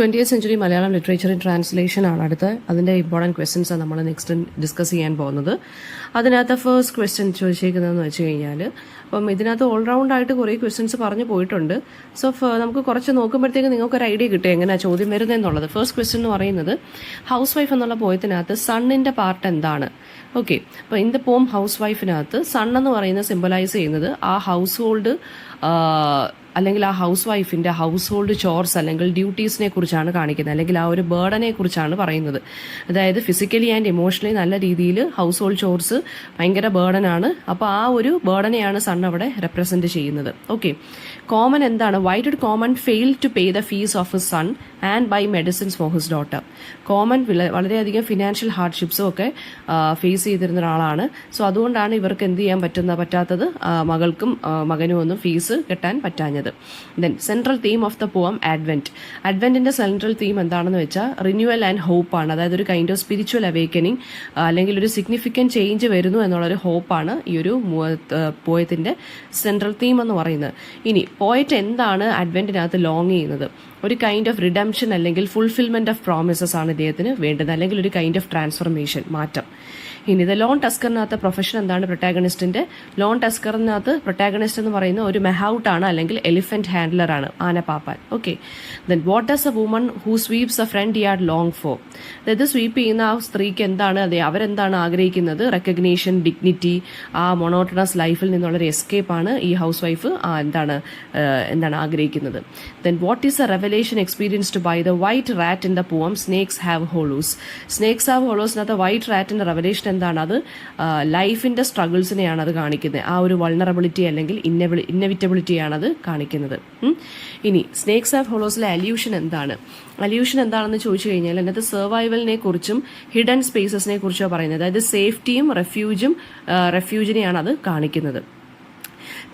20th century Malayalam literature translation ആണ് അടുത്ത. അതിന്റെ ഇമ്പോർട്ടൻറ്റ് ക്വസ്റ്റ്യൻസ് ആണ് നമ്മൾ നെക്സ്റ്റ് ഡിസ്കസ് ചെയ്യാൻ പോകുന്നത്. അതിനകത്ത് ഫസ്റ്റ് ക്വസ്റ്റ്യൻ ചോദിച്ചേക്കുന്നതെന്ന് വെച്ച് കഴിഞ്ഞാൽ, അപ്പം ഇതിനകത്ത് ഓൾറൗണ്ട് ആയിട്ട് കുറേ ക്വസ്റ്റ്യൻസ് പറഞ്ഞു പോയിട്ടുണ്ട്. സോ നമുക്ക് കുറച്ച് നോക്കുമ്പോഴത്തേക്ക് നിങ്ങൾക്ക് ഒരു ഐഡിയ കിട്ടും എങ്ങനെയാണ് ചോദ്യം വരുന്നതെന്നുള്ളത്. ഫസ്റ്റ് ക്വസ്റ്റ്യൻ എന്ന് പറയുന്നത്, ഹൗസ് വൈഫ് എന്നുള്ള പോയത്തിനകത്ത് സണ്ണിന്റെ പാർട്ട് എന്താണ്? ഓക്കെ, അപ്പോൾ ഇൻ ദ പോം ഹൗസ് വൈഫിനകത്ത് സൺ എന്ന് പറയുന്നത് സിംബലൈസ് ചെയ്യുന്നത് ആ ഹൗസ് ഹോൾഡ് അല്ലെങ്കിൽ ആ ഹൗസ് വൈഫിന്റെ ഹൗസ് ഹോൾഡ് ചോർസ് അല്ലെങ്കിൽ ഡ്യൂട്ടീസിനെ കുറിച്ചാണ് കാണിക്കുന്നത്, അല്ലെങ്കിൽ ആ ഒരു ബേർഡനെ കുറിച്ചാണ് പറയുന്നത്. അതായത് ഫിസിക്കലി ആൻഡ് ഇമോഷണലി നല്ല രീതിയിൽ ഹൗസ് ഹോൾഡ് ചോർസ് ഭയങ്കര ബേർഡനാണ്. അപ്പോൾ ആ ഒരു ബേർഡനെയാണ് സൺ അവിടെ റെപ്രസെന്റ് ചെയ്യുന്നത്. ഓക്കെ, കോമൺ എന്താണ്? Why did Common fail to pay the fees of his son and buy medicines for his daughter? Common വളരെയധികം ഫിനാൻഷ്യൽ ഹാർഡ്ഷിപ്സും ഒക്കെ ഫേസ് ചെയ്തിരുന്ന ഒരാളാണ്. സോ അതുകൊണ്ടാണ് ഇവർക്ക് എന്ത് ചെയ്യാൻ പറ്റാത്തത്, മകൾക്കും മകനും ഒന്നും ഫീസ് കെട്ടാൻ പറ്റാഞ്ഞത്. Then central theme of the poem Advent. അഡ്വെന്റിന്റെ സെൻട്രൽ തീം എന്താണെന്ന് വെച്ചാൽ റിന്യൂവൽ ആൻഡ് ഹോപ്പ് ആണ്. അതായത് ഒരു കൈൻഡ് ഓഫ് സ്പിരിച്വൽ അവേക്കനിങ് അല്ലെങ്കിൽ ഒരു സിഗ്നിഫിക്കൻറ്റ് ചേഞ്ച് വരുന്നു എന്നുള്ളൊരു ഹോപ്പാണ് ഈ ഒരു പോയത്തിന്റെ സെൻട്രൽ തീം എന്ന് പറയുന്നത്. ഇനി പോയറ്റ് എന്താണ് അഡ്വെന്റിനകത്ത് ലോങ് ചെയ്യുന്നത്? ഒരു കൈൻഡ് ഓഫ് റിഡംഷൻ അല്ലെങ്കിൽ ഫുൾഫിൽമെന്റ് ഓഫ് പ്രോമിസസ് ആണ് ഇദ്ദേഹത്തിന് വേണ്ടത്, അല്ലെങ്കിൽ ഒരു കൈൻഡ് ഓഫ് ട്രാൻസ്ഫർമേഷൻ, മാറ്റം. ഇനി ഇത് ലോൺ ടസ്കറിനകത്ത് പ്രൊഫഷൻ എന്താണ് പ്രൊട്ടാഗണിസ്റ്റിന്റെ? ലോൺ ടസ്കറിനകത്ത് പ്രൊട്ടാഗണിസ്റ്റ് എന്ന് പറയുന്ന ഒരു മെഹൌട്ട് ആണ്, അല്ലെങ്കിൽ എലിഫന്റ് ഹാൻഡ്ലർ ആണ്, ആനപ്പാപ്പാൻ. Okay, then what does a woman who sweeps a front yard long for? അതായത് സ്വീപ്പ് ചെയ്യുന്ന ആ സ്ത്രീക്ക് എന്താണ്, അവരെന്താണ് ആഗ്രഹിക്കുന്നത്? റെക്കഗ്നീഷൻ, ഡിഗ്നിറ്റി, ആ മൊണോട്ടണസ് ലൈഫിൽ നിന്നുള്ളൊരു എസ്കേപ്പ് ആണ് ഈ ഹൗസ് വൈഫ് എന്താണ് ആഗ്രഹിക്കുന്നത്. Then what is a revelation experienced by the white rat in the poem snakes have hollows? Snakes have ഹോളോസിനകത്ത് വൈറ്റ് റാറ്റിന്റെ റെവലേഷൻ എന്താണ്? അത് ലൈഫിന്റെ സ്ട്രഗിൾസിനെയാണ് അത് കാണിക്കുന്നത്. ആ ഒരു വൾണറബിലിറ്റി അല്ലെങ്കിൽ ഇന്നവിറ്റബിലിറ്റിയാണ് അത് കാണിക്കുന്നത്. ഇനി സ്നേക്സ് ഹാവ് ഹോളോസിലെ അല്യൂഷൻ എന്താണ്? അല്യൂഷൻ എന്താണെന്ന് ചോദിച്ചു കഴിഞ്ഞാൽ അതിനകത്ത് സർവൈവലിനെ കുറിച്ചും ഹിഡൻ സ്പേസസിനെ കുറിച്ചോ പറയുന്നത്. അതായത് സേഫ്റ്റിയും റെഫ്യൂജിനെയാണ് അത് കാണിക്കുന്നത്.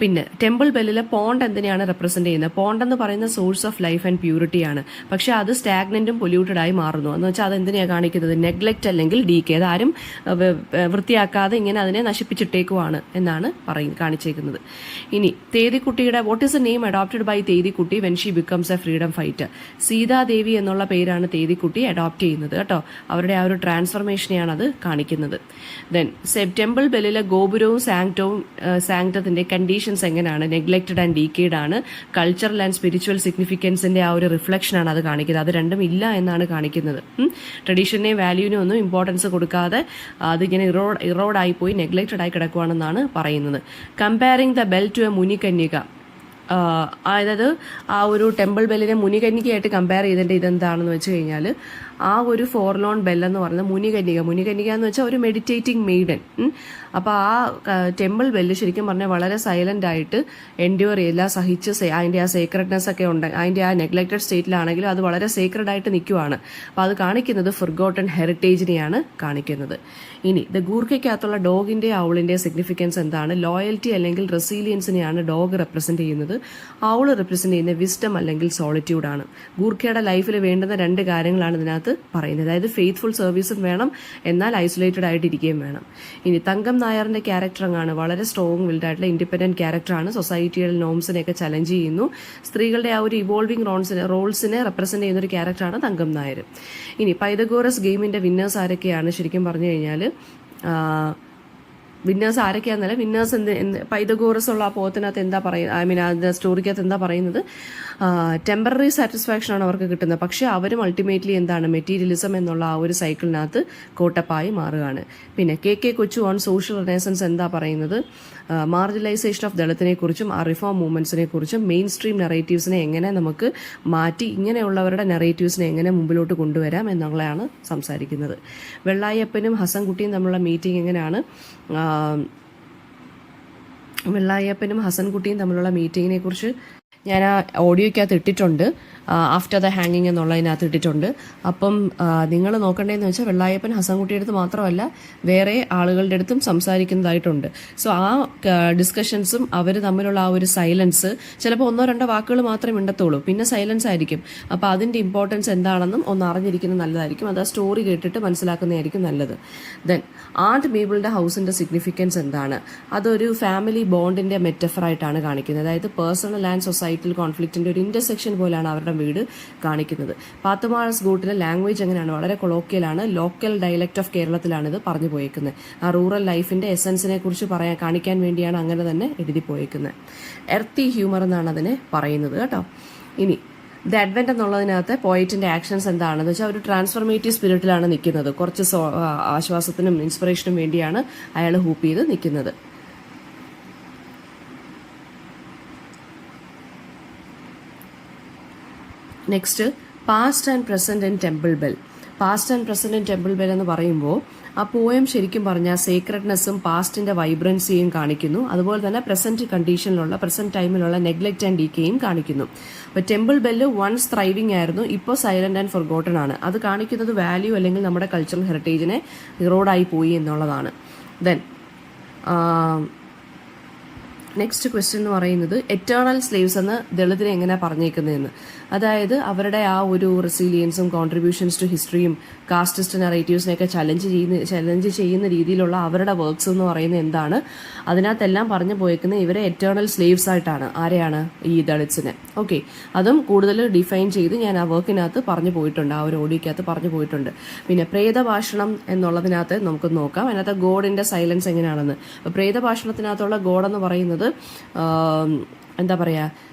പിന്നെ ടെമ്പിൾ ബെല്ലിലെ പോണ്ട് എന്തിനെയാണ് റെപ്രസെന്റ് ചെയ്യുന്നത്? പോണ്ട് എന്ന് പറയുന്ന source of life and purity ആണ്. പക്ഷെ അത് സ്റ്റാഗ്നന്റും പൊല്യൂട്ടഡ് ആയി മാറുന്നു എന്ന് വെച്ചാൽ അതെന്തിനെയാണ് കാണിക്കുന്നത്? നെഗ്ലക്ട് അല്ലെങ്കിൽ ഡീക്കെ. അതാരും വൃത്തിയാക്കാതെ ഇങ്ങനെ അതിനെ നശിപ്പിച്ചിട്ടേക്കുവാണ് എന്നാണ് കാണിച്ചേക്കുന്നത്. ഇനി തേതിക്കുട്ടിയുടെ what is a name adopted by Thethikutty when she becomes a freedom fighter? Seethadevi എന്നുള്ള പേരാണ് തേതിക്കുട്ടി അഡോപ്റ്റ് ചെയ്യുന്നത് കേട്ടോ. അവരുടെ ആ ഒരു ട്രാൻസ്ഫർമേഷനെയാണ് അത് കാണിക്കുന്നത്. ദെൻ ടെമ്പിൾ ബെല്ലിലെ ഗോപുരവും സാങ്ക്ടത്തിന്റെ കണ്ടീഷൻസ് എങ്ങനെയാണ്? നെഗ്ലക്റ്റഡ് ആൻഡ് ഡീക്കേഡ് ആണ്. കൾച്ചറൽ ആൻഡ് സ്പിരിച്വൽ സിഗ്നിഫിക്കൻസിന്റെ ആ ഒരു റിഫ്ലക്ഷൻ ആണ് അത് കാണിക്കുന്നത്. അത് രണ്ടും ഇല്ല എന്നാണ് കാണിക്കുന്നത്. ട്രഡീഷനെ വാല്യൂവിനും ഒന്നും ഇമ്പോർട്ടൻസ് കൊടുക്കാതെ അതിങ്ങനെ ഇറോഡ് ആയി പോയി നെഗ്ലക്റ്റഡ് ആയി കിടക്കുവാണെന്നാണ് പറയുന്നത്. Comparing the bell to a മുനികന്യക, അതായത് ആ ഒരു ടെമ്പിൾ ബെല്ലിനെ മുനികന്യകയായിട്ട് കമ്പയർ ചെയ്തിട്ട് ഇതെന്താണെന്ന് വെച്ച് കഴിഞ്ഞാൽ ആ ഒരു ഫോർലോൺ ബെൽ എന്ന് പറയുന്നത് മുനികന്യക എന്ന് വെച്ചാൽ ഒരു മെഡിറ്റേറ്റിംഗ് മെയ്ഡൻ. അപ്പോൾ ആ ടെമ്പിൾ ബെല്ല് ശരിക്കും പറഞ്ഞാൽ വളരെ സൈലന്റ് ആയിട്ട് എൻഡ്യൂർ ചെയ്യില്ല, സഹിച്ച് അതിന്റെ ആ സേക്രഡ്നെസ് ഒക്കെ ഉണ്ട്. അതിന്റെ ആ നെഗ്ലക്റ്റഡ് സ്റ്റേറ്റിലാണെങ്കിലും അത് വളരെ സേക്രഡ് ആയിട്ട് നിൽക്കുവാണ്. അപ്പോൾ അത് കാണിക്കുന്നത് ഫൊർഗോട്ടൺ ഹെറിറ്റേജിനെയാണ് കാണിക്കുന്നത്. ഇനി ദ ഗൂർഖയ്ക്കകത്തുള്ള ഡോഗിന്റെ ഔളിന്റെ സിഗ്നിഫിക്കൻസ് എന്താണ്? ലോയൽറ്റി അല്ലെങ്കിൽ റെസീലിയൻസിനെയാണ് ഡോഗ് റെപ്രസെന്റ് ചെയ്യുന്നത്. ഔള് റെപ്രസെന്റ് ചെയ്യുന്ന വിസ്ഡം അല്ലെങ്കിൽ സോളിറ്റ്യൂഡ് ആണ്. ഗൂർഖയുടെ ലൈഫിൽ വേണ്ടുന്ന രണ്ട് കാര്യങ്ങളാണ് ഇതിനകത്ത് പറയുന്നത്. അതായത് ഫെയ്ത്ത്ഫുൾ സർവീസും വേണം, എന്നാൽ ഐസൊലേറ്റഡ് ആയിട്ട് ഇരിക്കുകയും വേണം. ഇനി തങ്കം നായറിന്റെ ക്യാരക്ടർ ആണ് വളരെ സ്ട്രോങ് വിൽഡ് ആയിട്ടുള്ള ഇൻഡിപെൻഡന്റ് ക്യാരക്ടറാണ്. സൊസൈറ്റിയുടെ നോംസിനെയൊക്കെ ചലഞ്ച് ചെയ്യുന്നു. സ്ത്രീകളുടെ ആ ഒരു ഇവോൾവിംഗ് റോൾസിനെ റെപ്രസെന്റ് ചെയ്യുന്ന ഒരു ക്യാരക്ടറാണ് തങ്കം നായർ. ഇനി പൈതഗോറസ് ഗെയിമിന്റെ വിന്നേഴ്സ് ആരൊക്കെയാണ്? ശരിക്കും പറഞ്ഞു കഴിഞ്ഞാൽ വിന്നേഴ്സ് ആരൊക്കെയാണെന്നല്ല, വിന്നേഴ്സ് പൈതഗോറസ് ഉള്ള ആ പോത്തിനകത്ത് എന്താ പറയുന്നത്, ആ സ്റ്റോറിക്കകത്ത് എന്താ പറയുന്നത്? ടെമ്പററി സാറ്റിസ്ഫാക്ഷൻ ആണ് അവർക്ക് കിട്ടുന്നത്. പക്ഷെ അവരും അൾട്ടിമേറ്റ്ലി എന്താണ്, മെറ്റീരിയലിസം എന്നുള്ള ആ ഒരു സൈക്കിളിനകത്ത് കോട്ടപ്പായി മാറുകയാണ്. പിന്നെ കെ കൊച്ചു ഓൺ സോഷ്യൽ റിനൈസൻസ് എന്താ പറയുന്നത്? മാർജിനലൈസേഷൻ ഓഫ് ദളിത്തിനെ കുറിച്ചും ആ റിഫോം മൂവ്മെന്റ്സിനെ കുറിച്ചും മെയിൻ സ്ട്രീം നെറേറ്റീവ്സിനെ എങ്ങനെ നമുക്ക് മാറ്റി ഇങ്ങനെയുള്ളവരുടെ നെറേറ്റീവ്സിനെ എങ്ങനെ മുമ്പിലോട്ട് കൊണ്ടുവരാം എന്നുള്ളതാണ് സംസാരിക്കുന്നത്. വെള്ളായപ്പനും ഹസൻകുട്ടിയും തമ്മിലുള്ള മീറ്റിംഗ് എങ്ങനെയാണ്? വെള്ളായപ്പനും ഹസൻകുട്ടിയും തമ്മിലുള്ള മീറ്റിങ്ങിനെ കുറിച്ച് ഞാൻ ആ ഓഡിയോയ്ക്കകത്ത് ഇട്ടിട്ടുണ്ട്. ആഫ്റ്റർ ദ ഹാങ്ങിങ് എന്നുള്ളതിനകത്ത് ഇട്ടിട്ടുണ്ട്. അപ്പം നിങ്ങൾ നോക്കേണ്ടതെന്ന് വെച്ചാൽ വെള്ളായപ്പൻ ഹസൻകുട്ടിയുടെ അടുത്ത് മാത്രമല്ല വേറെ ആളുകളുടെ അടുത്തും സംസാരിക്കുന്നതായിട്ടുണ്ട്. സോ ആ ഡിസ്കഷൻസും അവർ തമ്മിലുള്ള ആ ഒരു സൈലൻസ്, ചിലപ്പോൾ 1-2 വാക്കുകൾ മാത്രമേ മിണ്ടത്തുള്ളൂ, പിന്നെ സൈലൻസ് ആയിരിക്കും. അപ്പോൾ അതിൻ്റെ ഇമ്പോർട്ടൻസ് എന്താണെന്നും ഒന്ന് അറിഞ്ഞിരിക്കുന്നത് നല്ലതായിരിക്കും. അത് ആ സ്റ്റോറി കേട്ടിട്ട് മനസ്സിലാക്കുന്നതായിരിക്കും നല്ലത്. ദെൻ ആൻഡ് മീബിളിൻ്റെ ഹൗസിൻ്റെ സിഗ്നിഫിക്കൻസ് എന്താണ്? അതൊരു ഫാമിലി ബോണ്ടിൻ്റെ മെറ്റഫറായിട്ടാണ് കാണിക്കുന്നത്. അതായത് പേഴ്സണൽ ആൻഡ് സൊസൈറ്റി സൊസൈറ്റൽ കോൺഫ്ലിക്റ്റിൻ്റെ ഒരു ഇൻ്റർസെക്ഷൻ പോലെയാണ് അവരുടെ വീട് കാണിക്കുന്നത്. പാത്തുമാസ് ഗൂട്ടിലെ ലാംഗ്വേജ് എങ്ങനെയാണ്, വളരെ കൊളോക്കിയലാണ്, ലോക്കൽ ഡയലക്റ്റ് ഓഫ് കേരളത്തിലാണ് ഇത് പറഞ്ഞു പോയേക്കുന്നത്. ആ റൂറൽ ലൈഫിൻ്റെ എസൻസിനെ കുറിച്ച് കാണിക്കാൻ വേണ്ടിയാണ് അങ്ങനെ തന്നെ എഴുതി പോയേക്കുന്നത്. എർത്തി ഹ്യൂമർ എന്നാണ് അതിനെ പറയുന്നത് കേട്ടോ. ഇനി ദ അഡ്വെന്റ് എന്നുള്ളതിനകത്ത് പോയിറ്റിന്റെ ആക്ഷൻസ് എന്താണെന്ന് വെച്ചാൽ ഒരു ട്രാൻസ്ഫോർമേറ്റീവ് സ്പിരിറ്റിലാണ് നിൽക്കുന്നത്. കുറച്ച് ആശ്വാസത്തിനും ഇൻസ്പിറേഷനും വേണ്ടിയാണ് അയാൾ ഹൂപ്പ് ചെയ്ത് നിൽക്കുന്നത്. Next past and present in temple bell. Past and present in temple bell എന്ന് പറയുമ്പോൾ ആ പോയം ശരിക്കും പറഞ്ഞാൽ സേക്രഡ്നെസ്സും പാസ്റ്റിന്റെ വൈബ്രൻസിയും കാണിക്കുന്നു. അതുപോലെ തന്നെ പ്രസന്റ് കണ്ടീഷനിലുള്ള പ്രസന്റ് ടൈമിലുള്ള നെഗ്ലക്റ്റ് ആൻഡ് ഡീക്കേയും കാണിക്കുന്നു. അപ്പോൾ ടെമ്പിൾ ബെല്ല് വൺസ് ത്രൈവിംഗ് ആയിരുന്നു, ഇപ്പോൾ സൈലന്റ് ആൻഡ് ഫൊർഗോട്ടൺ ആണ്. അത് കാണിക്കുന്നത് വാല്യൂ അല്ലെങ്കിൽ നമ്മുടെ കൾച്ചറൽ ഹെറിറ്റേജിനെ ഇറോഡായി പോയി എന്നുള്ളതാണ്. ദെൻ നെക്സ്റ്റ് ക്വസ്റ്റ്യൻ എന്ന് പറയുന്നത് എറ്റേണൽ സ്ലേവ്സ് എന്ന് ദളിതിനെ എങ്ങനെയാണ് പറഞ്ഞേക്കുന്നതെന്ന്. അതായത് അവരുടെ ആ ഒരു റെസിലിയൻസും കോൺട്രിബ്യൂഷൻസ് ടു ഹിസ്റ്ററിയും കാസ്റ്റിസ്റ്റ് നറേറ്റീവ്സിനെയൊക്കെ ചലഞ്ച് ചെയ്യുന്ന രീതിയിലുള്ള അവരുടെ വർക്ക്സ് എന്ന് പറയുന്നത് എന്താണ്, അതിനകത്തെല്ലാം പറഞ്ഞു പോയേക്കുന്നത് ഇവരെ എറ്റേണൽ സ്ലേവ്സ് ആയിട്ടാണ്. ആരെയാണ്? ഈ ദളിത്സിനെ. ഓക്കെ, അതും കൂടുതൽ ഡിഫൈൻ ചെയ്ത് ഞാൻ ആ വർക്കിനകത്ത് പറഞ്ഞു പോയിട്ടുണ്ട്, ആ ഒരു ഓഡിയോക്കകത്ത് പറഞ്ഞു പോയിട്ടുണ്ട്. പിന്നെ പ്രേതഭാഷണം എന്നുള്ളതിനകത്ത് നമുക്ക് നോക്കാം. അതിനകത്ത് ഗോഡിന്റെ സൈലൻസ് എങ്ങനെയാണെന്ന്. പ്രേതഭാഷണത്തിനകത്തുള്ള ഗോഡ് എന്ന് പറയുന്നത് എന്താ പറയുക,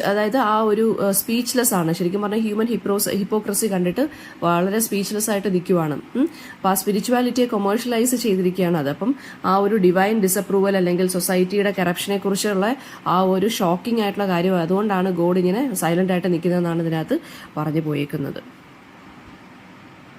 അതായത് ആ ഒരു സ്പീച്ച്ലെസ് ആണ്. ശരിക്കും പറഞ്ഞാൽ ഹ്യൂമൻ ഹിപ്പോക്രസി കണ്ടിട്ട് വളരെ സ്പീച്ച്ലെസ് ആയിട്ട് നിൽക്കുവാണ്. അപ്പോൾ ആ സ്പിരിച്വാലിറ്റിയെ കൊമേഴ്ഷ്യലൈസ് ചെയ്തിരിക്കുകയാണ് അത്. അപ്പം ആ ഒരു ഡിവൈൻ ഡിസപ്രൂവൽ അല്ലെങ്കിൽ സൊസൈറ്റിയുടെ കറപ്ഷനെ കുറിച്ചുള്ള ആ ഒരു ഷോക്കിംഗ് ആയിട്ടുള്ള കാര്യം, അതുകൊണ്ടാണ് ഗോഡ് ഇങ്ങനെ സൈലന്റ് ആയിട്ട് നിൽക്കുന്നതെന്നാണ് ഇതിനകത്ത് പറഞ്ഞു പോയേക്കുന്നത്.